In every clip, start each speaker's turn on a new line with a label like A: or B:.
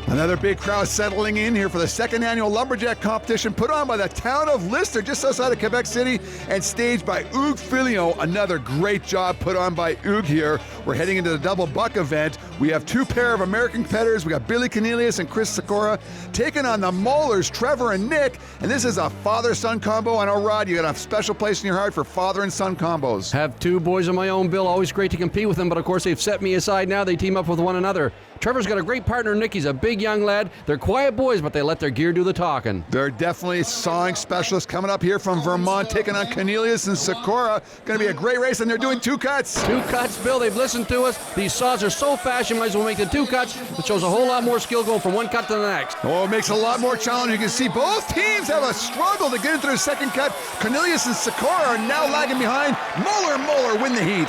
A: Another big crowd settling in here for the second annual Lumberjack competition put on by the town of Lyster, just outside of Quebec City, and staged by Hugues Filion. Another great job put on by Hugues here. We're heading into the double buck event. We have two pair of American competitors. We got Billy Cornelius and Chris Sikora taking on the Maulers, Trevor and Nick. And this is a father-son combo. I know, Rod, you got a special place in your heart for father and son combos.
B: Have two boys of my own, Bill. Always great to compete with them, but of course they've set me aside now. They team up with one another. Trevor's got a great partner, Nick. He's a big young lad. They're quiet boys, but they let their gear do the talking.
A: They're definitely sawing specialists coming up here from Vermont, taking on Cornelius and Sikora. Going to be a great race, and they're doing two cuts.
B: Two cuts, Bill. They've listened to us. These saws are so fast, you might as well make the two cuts. It shows a whole lot more skill going from one cut to the next.
A: Oh, it makes it a lot more challenging. You can see both teams have a struggle to get into their second cut. Cornelius and Sikora are now lagging behind. Moeller win the heat.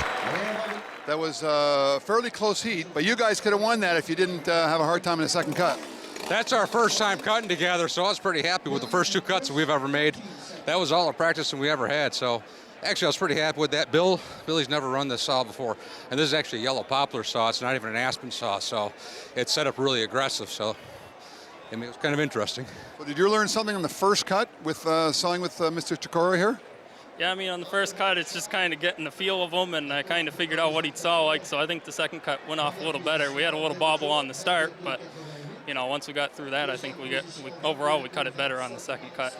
A: That was a fairly close heat, but you guys could have won that if you didn't have a hard time in the second cut.
C: That's our first time cutting together, so I was pretty happy with the first two cuts that we've ever made. That was all the practice that we ever had, so actually I was pretty happy with that. Billy's never run this saw before, and this is actually a yellow poplar saw. It's not even an aspen saw, so it's set up really aggressive, so I mean, it was kind of interesting.
A: Well, did you learn something on the first cut with sawing with Mr. Sikora here?
D: Yeah, I mean, on the first cut, it's just kind of getting the feel of him, and I kind of figured out what he'd saw like, so I think the second cut went off a little better. We had a little bobble on the start, but, you know, once we got through that, I think overall we cut it better on the second cut.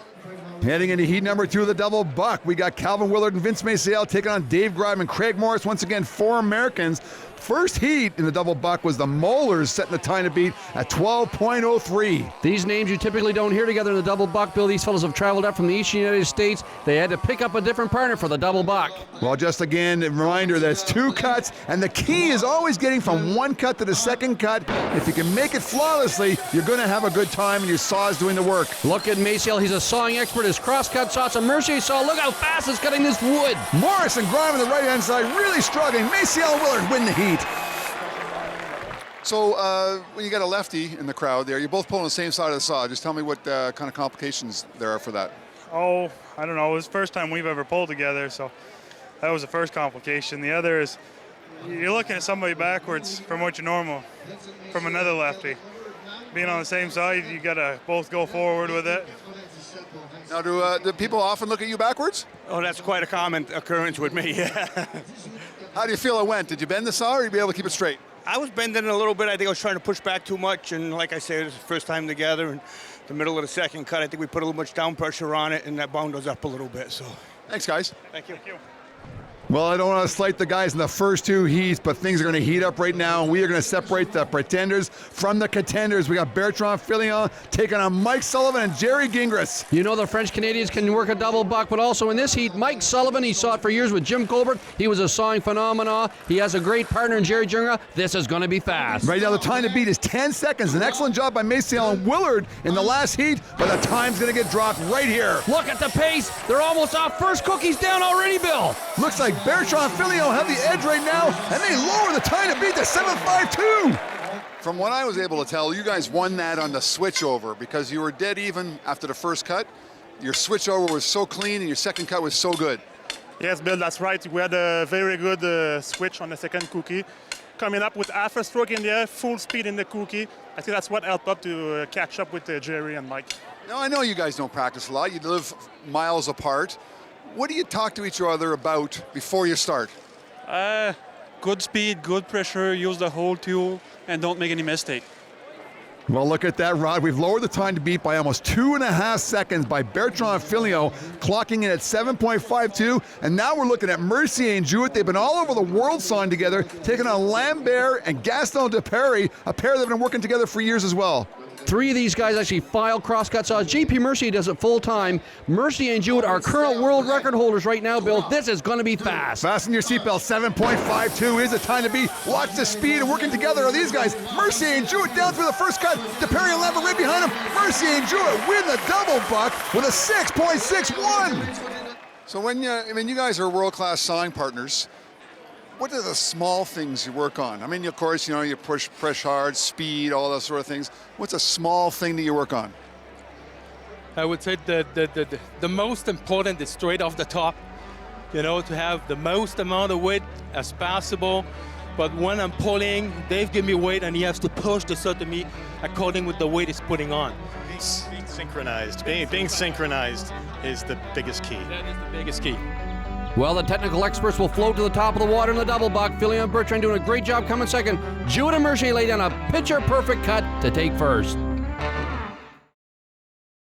A: Heading into heat number 2 of the double buck, we got Calvin Willard and Vince Maciel taking on Dave Gribe and Craig Morris. Once again, 4 Americans. First heat in the double buck was the Maulers, setting the time to beat at 12.03.
B: These names you typically don't hear together in the double buck, Bill. These fellows have traveled up from the eastern United States. They had to pick up a different partner for the double buck.
A: Well, just again, a reminder that it's 2 cuts, and the key is always getting from one cut to the second cut. If you can make it flawlessly, you're going to have a good time, and your saw is doing the work.
B: Look at Maciel. He's a sawing expert. His cross-cut saw, it's a Mercier saw. Look how fast it's cutting this wood.
A: Morris and Grime on the right-hand side really struggling. Maciel and Willard win the heat. So when you got a lefty in the crowd there, you're both pulling the same side of the saw. Just tell me what kind of complications there are for that.
E: Oh, I don't know. It was the first time we've ever pulled together, so that was the first complication. The other is you're looking at somebody backwards from what you're normal, from another lefty. Being on the same side, you got to both go forward with it.
A: Now, do people often look at you backwards?
F: Oh, that's quite a common occurrence with me, yeah.
A: How do you feel it went? Did you bend the saw, or did you be able to keep it straight?
F: I was bending it a little bit. I think I was trying to push back too much, and like I said, it was the first time together, and the middle of the second cut, I think we put a little much down pressure on it, and that bound us up a little bit, so.
A: Thanks, guys.
F: Thank you.
E: Thank you.
A: Well, I don't want to slight the guys in the first 2 heats, but things are going to heat up right now, and we are going to separate the pretenders from the contenders. We got Bertrand Filion taking on Mike Sullivan and Jerry Gingras.
B: You know the French-Canadians can work a double buck, but also in this heat, Mike Sullivan, he saw it for years with Jim Colbert. He was a sawing phenomenon. He has a great partner in Jerry Gingras. This is going to be fast.
A: Right now, the time to beat is 10 seconds. An excellent job by Maciel and Willard in the last heat, but the time's going to get dropped right here.
B: Look at the pace. They're almost off. First cookie's down already, Bill.
A: Looks like Bertrand Filion have the edge right now, and they lower the time to beat to 7.52. From what I was able to tell, you guys won that on the switchover because you were dead even after the first cut. Your switchover was so clean, and your second cut was so good.
E: Yes, Bill, that's right. We had a very good switch on the second cookie. Coming up with half a stroke in the air, full speed in the cookie. I think that's what helped up to catch up with Jerry and Mike.
A: Now, I know you guys don't practice a lot. You live miles apart. What do you talk to each other about before you start?
G: Good speed, good pressure, use the whole tool, and don't make any mistake.
A: Well, look at that, Rod. We've lowered the time to beat by almost 2.5 seconds by Bertrand Filion, clocking in at 7.52. And now we're looking at Mercier and Jewett. They've been all over the world sawing together, taking on Lambert and Gaston Deperry, a pair that have been working together for years as well.
B: 3 of these guys actually file cross-cut saws. JP Mercier does it full-time. Mercier and Jewett are current world record holders right now, Bill. This is going to be fast.
A: Fasten your seatbelt. 7.52 is the time to beat. Watch the speed and working together are these guys. Mercier and Jewett down through the first cut. Deperry and Lambert right behind them. Mercier and Jewett win the double buck with a 6.61. So when you guys are world-class sawing partners, what are the small things you work on? I mean, of course, you push hard, speed, all those sort of things. What's a small thing that you work on?
H: I would say the most important is straight off the top. To have the most amount of width as possible, But when I'm pulling, Dave give me weight, and he has to push the stud to me according with the weight he's putting on.
I: Being synchronized. Being synchronized is the biggest key.
H: That is the biggest key.
B: Well, the technical experts will float to the top of the water in the double buck. Fillion and Bertrand doing a great job coming second. Jewett and Mercier lay down a picture-perfect cut to take first.